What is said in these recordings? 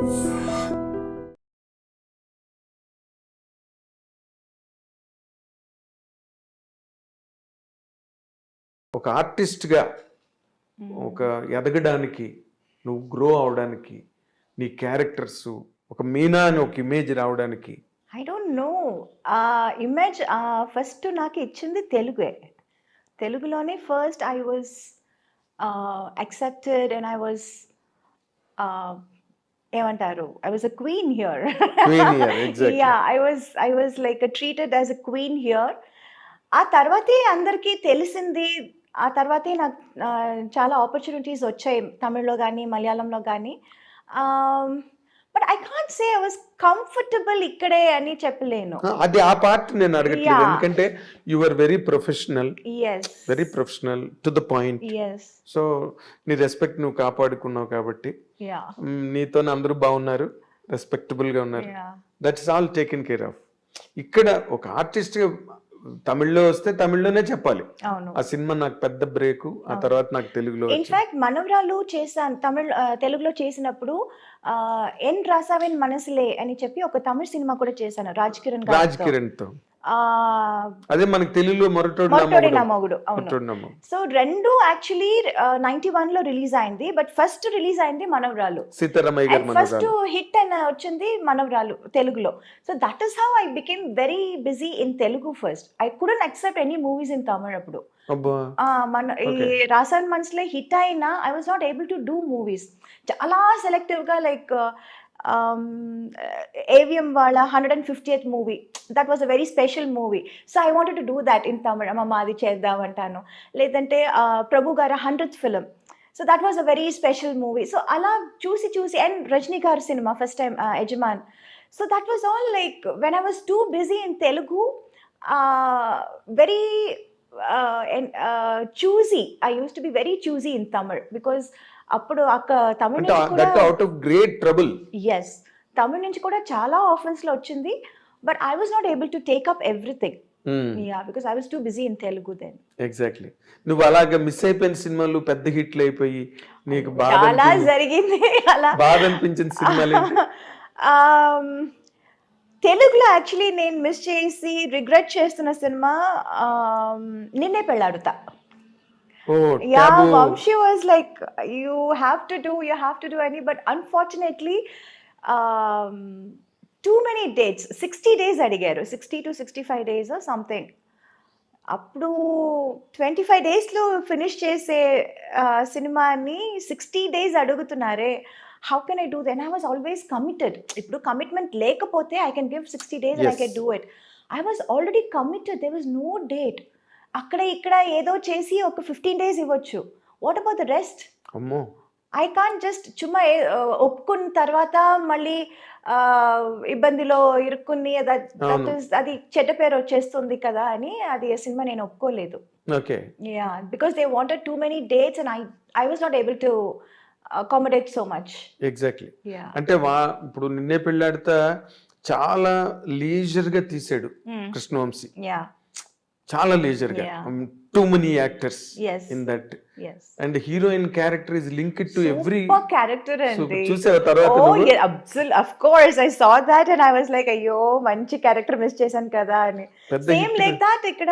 ఒక ఆర్టిస్ట్గా ఒక ఎదగడానికి, నువ్వు గ్రో అవడానికి, నీ క్యారెక్టర్స్ ఒక మీనా అని ఒక ఇమేజ్ రావడానికి ఐ డోంట్ నో. ఆ ఇమేజ్ ఫస్ట్ నాకు ఇచ్చింది తెలుగే. తెలుగులోనే first I was accepted and I was ఏమంటారు, I was a queen here. Queen here, exactly. Yeah, I was like treated as a queen here. ఆ తర్వాతే అందరికీ తెలిసింది. ఆ తర్వాతే నాకు చాలా ఆపర్చునిటీస్ వచ్చాయి తమిళ్లో కానీ మలయాళంలో కానీ. But I can't say I was comfortable ఇక్కడే అని చెప్పలేను. అది ఆ పార్ట్ నేను అడగట్లేదు, Yeah. ఎందుకంటే you are very professional, yes very professional to the point. Yes so నీ రెస్పెక్ట్ నువ్వు కాపాడుకున్నావు కాబట్టి యా నీతో అందరూ బాగున్నారు, రెస్పెక్టబుల్ గా ఉన్నారు. Yeah that's all taken care of. ఇక్కడ ఒక ఆర్టిస్ట్ తమిళ్లో వస్తే తమిళ్లోనే చెప్పాలి, అవును. ఆ సినిమా నాకు పెద్ద బ్రేక్, ఆ తర్వాత నాకు తెలుగులో వచ్చింది. ఇన్ఫాక్ట్ మనవరాలు చేశాను తెలుగులో చేసినప్పుడు ఎన్ రాసావెన్ మనసులే అని చెప్పి ఒక తమిళ సినిమా కూడా చేశాను రాజ్ కిరణ్ రాజ్ కిరణ్ తో. అదే మనకి తెలుగులో మొరటోడు నా మొగుడు. అవును. సో రెండు యాక్చువల్లీ 91 లో రిలీజ్ అయింది. బట్ ఫస్ట్ రిలీజ్ అయింది మనవరాలు. సీతారామయ్య గారి ఫస్ట్ మనవరాలు. హిట్ అని వచ్చింది మనవరాలు తెలుగులో. So that is how I became very busy in Telugu first. I couldn't accept any movies in Tamil అప్పుడు. అబ్బా. మన ఈ రాసాన్ మనసులే హిట్ అయినా I was not able to do movies. చాలా సెలెక్టివ్గా లైక్ ఏవిఎం వాళ్ళ 150th movie, that was a very special movie. So I wanted to do that in Tamil. అమ్మ అది చేద్దామంటాను. లేదంటే ప్రభు గారి 100th film. So that was a very special movie. So అలా చూసి and Rajini గారి cinema first time Yajaman. So that was all like when I was too busy in Telugu, very choosy. I use to be very choosy in Tamil because అప్పుడు తమిళ నుంచి కూడా out of great trouble. Yes, తమిళ నుంచి కూడా చాలా ఆఫర్స్ లో వచ్చింది. But I was not able to take up everything. Yeah, because I was too busy in Telugu then. Exactly. నువ్వు అలాగా మిస్ అయిపోయిన సినిమాలు పెద్ద హిట్లు అయిపోయి నీకు చాలా జరిగింది అలా. బాధ అనిపించిన సినిమాలు తెలుగులో యాక్చువల్లీ నేను మిస్ చేసి రిగ్రెట్ చేస్తున్న సినిమా నిన్నే Pelladatha. Yeah, Vamshi was like, you have to do any, but unfortunately, too many dates, 60 days అడిగారు, 60 to 65 days or something. అప్పుడు 25 daysలో ఫినిష్ చేసే సినిమాని 60 days అడుగుతున్నారే. How can I do then? I was always committed. ఇప్పుడు commitment లేకపోతే I can give 60 days and I can do it. I was already committed. There was no date. అక్కడ ఇక్కడ ఏదో చేసి ఒక 15 days ఇవ్వచ్చు. What about the rest? అమ్మో, I can't just చుమ్మా ఒప్పుకున్న తర్వాత మళ్ళీ ఇబ్బందిలో ఇరుక్కుని అది చెడ్డ పేరు వచ్చేస్తుంది కదా అని అది సినిమా నేను ఒప్పుకోలేదు. Okay. Yeah, because they wanted too many dates and I was not able to accommodate so much. Exactly. అంటే ఇప్పుడు నిన్నే పెళ్ళాడితే చాలా లీజర్ గా తీసాడు కృష్ణవంశీ. యా, చాలా లీజర్ గా. Too many actors in that, and heroine character is linked to every character. అండి చూసారా తర్వాత? Of course I saw that and I was like, అయ్యో మంచి క్యారెక్టర్ మిస్ చేశాను కదా అని. సేమ్ లైక్ దట్ ఇక్కడ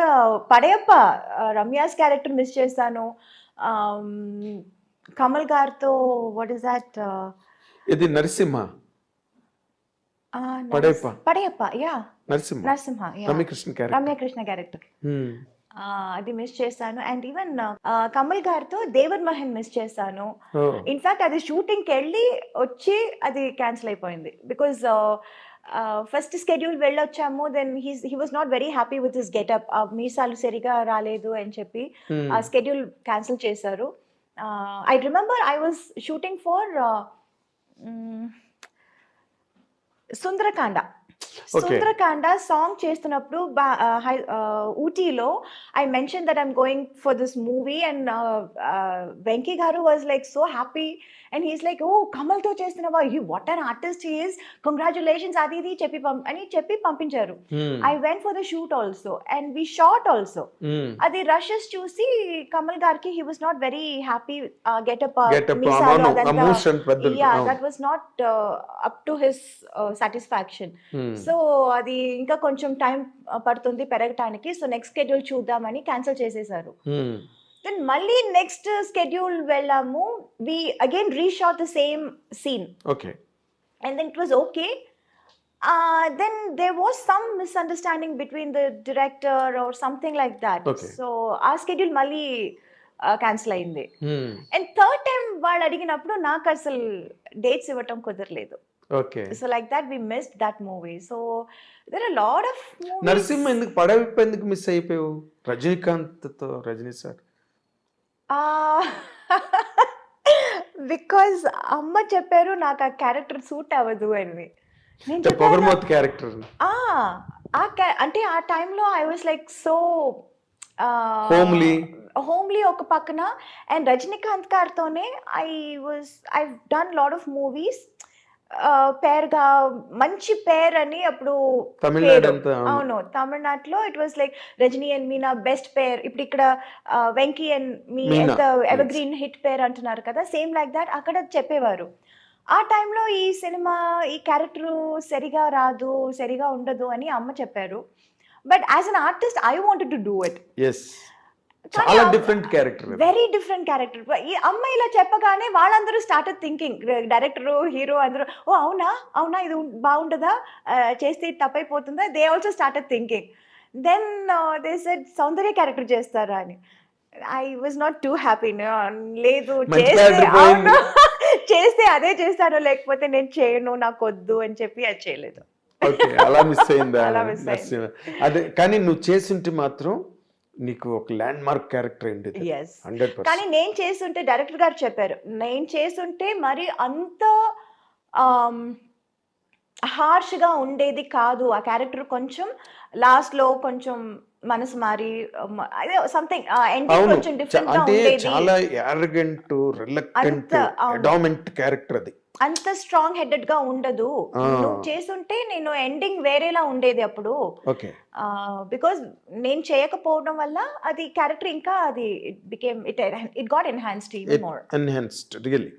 పడయప్ప రమ్యాస్ క్యారెక్టర్ మిస్ చేశాను. కమల్ గారితో వాట్ ఇస్ దట్, ఇది నరసింహ పడయప్ప. యా, నరసింహ రమ్యకృష్ణ క్యారెక్టర్ అది మిస్ చేశాను. అండ్ ఈవెన్ కమల్ గారితో దేవర్ మహన్ మిస్ చేశాను. ఇన్ఫాక్ట్ అది షూటింగ్కి వెళ్ళి వచ్చి అది క్యాన్సిల్ అయిపోయింది బికాజ్ ఫస్ట్ స్కెడ్యూల్ వెళ్ళొచ్చాము. Then he was not very happy with his getup. మీసాలు సరిగా రాలేదు అని చెప్పి ఆ స్కెడ్యూల్ క్యాన్సిల్ చేశారు. I remember I was shooting for Sundarakanda song చేస్తున్నప్పుడు ఊటీలో I mention that I'm going for this movie and Venky garu was like so happy and he's like, oh కమల్తో చేస్తున్నావా, what an artist he is, congratulations అది ఇది చెప్పి పంపించారు. I went for the shoot also and we shot also. అది rushes చూసి కమల్ గారికి he was not very happy. Getup that was not up to his satisfaction. So అది ఇంకా కొంచెం టైం పడుతుంది పెరగటానికి, సో నెక్స్ట్ షెడ్యూల్ చూద్దామని క్యాన్సిల్ చేసేసారు. దెన్ మళ్ళీ నెక్స్ట్ షెడ్యూల్ వెళ్ళాము. We again reshot the same scene. Okay. And then it was okay. Then there was some misunderstanding between the director or something like that. Okay. So our schedule మళ్ళీ cancel అయింది. And third time వాళ్ళు అడిగినప్పుడు నాకు అసలు dates ఇవ్వటం కుదరలేదు. Okay. So like that we missed that movie. So there are a lot of movies. Narasimha ఎందుకు పడవిప్పు ఎందుకు మిస్ అయిపోయావు రజనీకాంత్తో? రజనీ సార్ బికాజ్ అమ్మ చెప్పారు నాకు ఆ క్యారెక్టర్ సూట్ అవ్వదు అని. పొగర్మౌత్ క్యారెక్టర్ అంటే ఆ టైంలో I was like so homely ఒక పక్కన. అండ్ రజనీకాంత్ గారితోనే I done lot of movies. పేరుగా మంచి పేర్ అని అప్పుడు అవును తమిళనాడులో it was like Rajini and Meena best pair. ఇప్పుడు ఇక్కడ వెంకీ అండ్ మీ ఎవర్ గ్రీన్ హిట్ పేర్ అంటున్నారు కదా, సేమ్ లైక్ దాట్ అక్కడ చెప్పేవారు. ఆ టైంలో ఈ సినిమా ఈ క్యారెక్టర్ సరిగా రాదు, సరిగా ఉండదు అని అమ్మ చెప్పారు. But as an artist I wanted to do it. చాలా different character, very different character. ఈ అమ్మ ఇలా చెప్పగానే వాళ్ళందరూ స్టార్టెడ్ థింకింగ్, డైరెక్టర్ హీరో అందరూ, ఓ అవునా ఇది బాగుంటుందా, చేస్తే తప్పైపోతుందా, they also started thinking. Then they said Soundarya character చేస్తారా అని. I was not too happy. లేదు చేస్తే అదే చేస్తాను, లేకపోతే నేను చేయను, నాకు వద్దు అని చెప్పి అది చేయలేదు. అలా మిస్ అయిందా? అదే కానీ నువ్వు చేస్తుంటే మాత్రం నీకు ఒక ల్యాండ్ మార్క్ క్యారెక్టర్ ఏంటి? కానీ నేను చేస్తుంటే డైరెక్టర్ గారు చెప్పారు, నేను చేస్తుంటే మరి అంత హార్ష్ గా ఉండేది కాదు ఆ క్యారెక్టర్. కొంచెం లాస్ట్ లో కొంచెం మనసు మారి అదే సంథింగ్ ఎండింగ్ కొంచెం డిఫరెంట్ గా ఉండేది. చాలా యారగెంట్, రిలక్టెంట్, అడామెంట్ క్యారెక్టర్ అది. అంత స్ట్రాంగ్ హెడెడ్ గా ఉండదు. నువ్వు చేస్తుంటే నేను ఎండింగ్ వేరేలా ఉండేది అప్పుడు. బికాజ్ నేను చేయకపోవడం వల్ల అది క్యారెక్టర్ ఇంకా అది it got enhanced even more. Enhanced really.